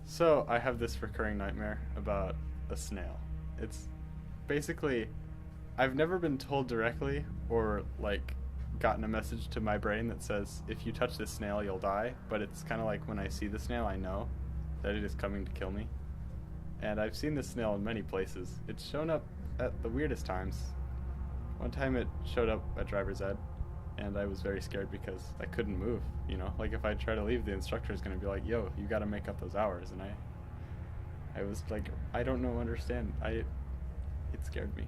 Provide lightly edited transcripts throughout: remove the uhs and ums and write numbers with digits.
So I have this recurring nightmare about a snail. It's basically I've never been told directly or like gotten a message to my brain that says if you touch this snail you'll die, but it's kind of like when I see the snail I know that it is coming to kill me. And I've seen this snail in many places. It's shown up at the weirdest times. One time it showed up at driver's ed and I was very scared because I couldn't move, you know? Like if I try to leave the instructor is going to be like, "Yo, you got to make up those hours." And I was like, I don't know, understand. It scared me.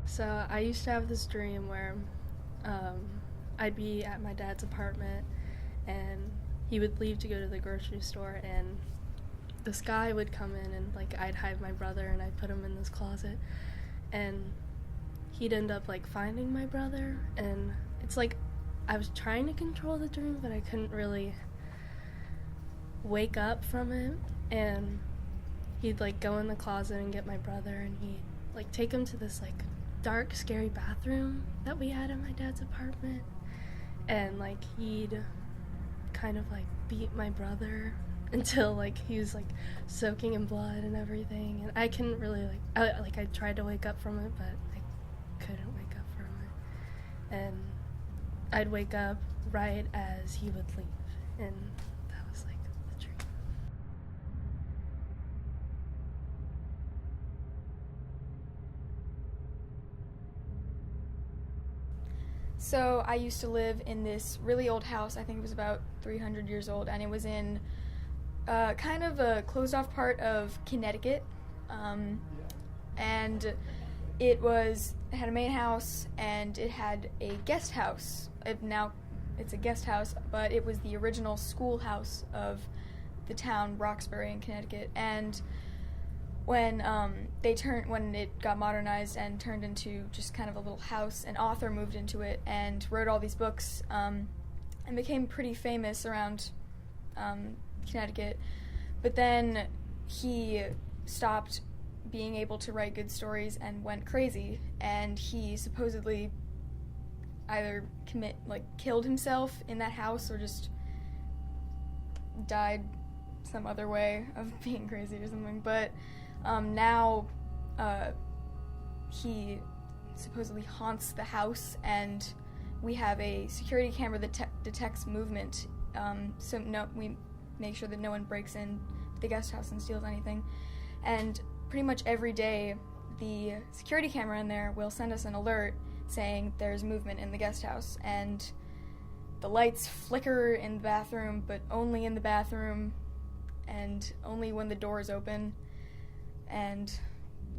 So I used to have this dream where um, I'd be at my dad's apartment and he would leave to go to the grocery store and this guy would come in and like I'd hide my brother and I'd put him in this closet and he'd end up like finding my brother and it's like I was trying to control the dream but I couldn't really wake up from it and he'd like go in the closet and get my brother and he'd like take him to this like dark scary bathroom that we had in my dad's apartment and like he'd kind of like beat my brother until like he was like soaking in blood and everything and I couldn't really I tried to wake up from it but I couldn't wake up from it and I'd wake up right as he would leave and that was like the dream. So I used to live in this really old house. I think it was about 300 years old, and it was in kind of a closed-off part of Connecticut. And it had a main house, and it had a guest house. Now it's a guest house, but it was the original schoolhouse of the town Roxbury in Connecticut. And when when it got modernized and turned into just kind of a little house, an author moved into it and wrote all these books and became pretty famous around Connecticut. But then he stopped being able to write good stories and went crazy, and he supposedly either killed himself in that house or just died some other way of being crazy or something. But now he supposedly haunts the house, and we have a security camera that detects movement, so we make sure that no one breaks in the guest house and steals anything. And pretty much every day, the security camera in there will send us an alert saying there's movement in the guest house, and the lights flicker in the bathroom, but only in the bathroom, and only when the door is open. And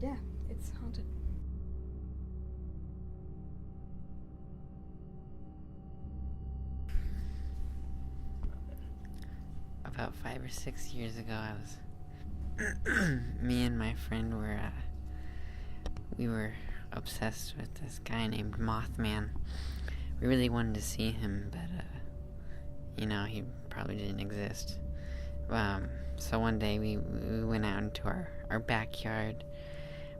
yeah, it's haunted. About 5 or 6 years ago, I was me and my friend we were obsessed with this guy named Mothman. We really wanted to see him, but he probably didn't exist. So one day we went out into our backyard.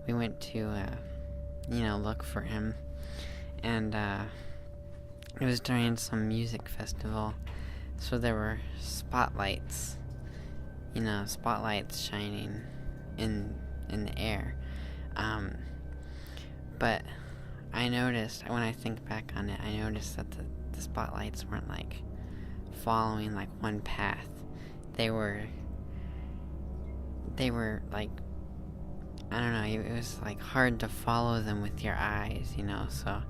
We went to look for him, and it was during some music festival, so there were spotlights shining in the air. But I noticed, when I think back on it, I noticed that the spotlights weren't like following like one path. They were like, I don't know, it was like hard to follow them with your eyes, so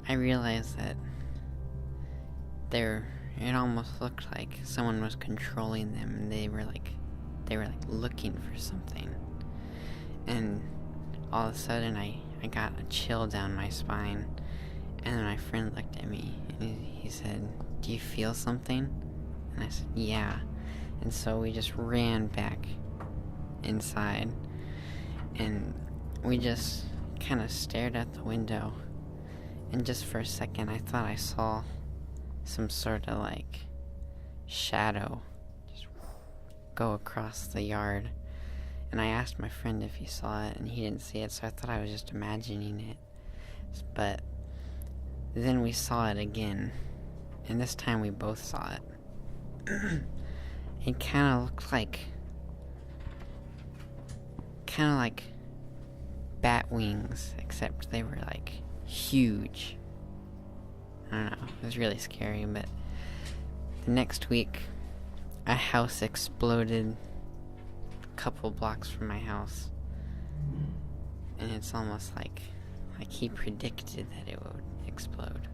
I realized that it almost looked like someone was controlling them, and they were like looking for something. And all of a sudden I got a chill down my spine, and then my friend looked at me and he said, "Do you feel something?" And I said, "Yeah." And so we just ran back inside, and we just kind of stared at the window, and just for a second I thought I saw some sort of like shadow just go across the yard. And I asked my friend if he saw it, and he didn't see it, so I thought I was just imagining it. But Then we saw it again, and this time we both saw it. It kind of looked like bat wings, except they were like huge. I don't know, it was really scary. But the next week, a house exploded a couple blocks from my house, and it's almost like he predicted that it would explode.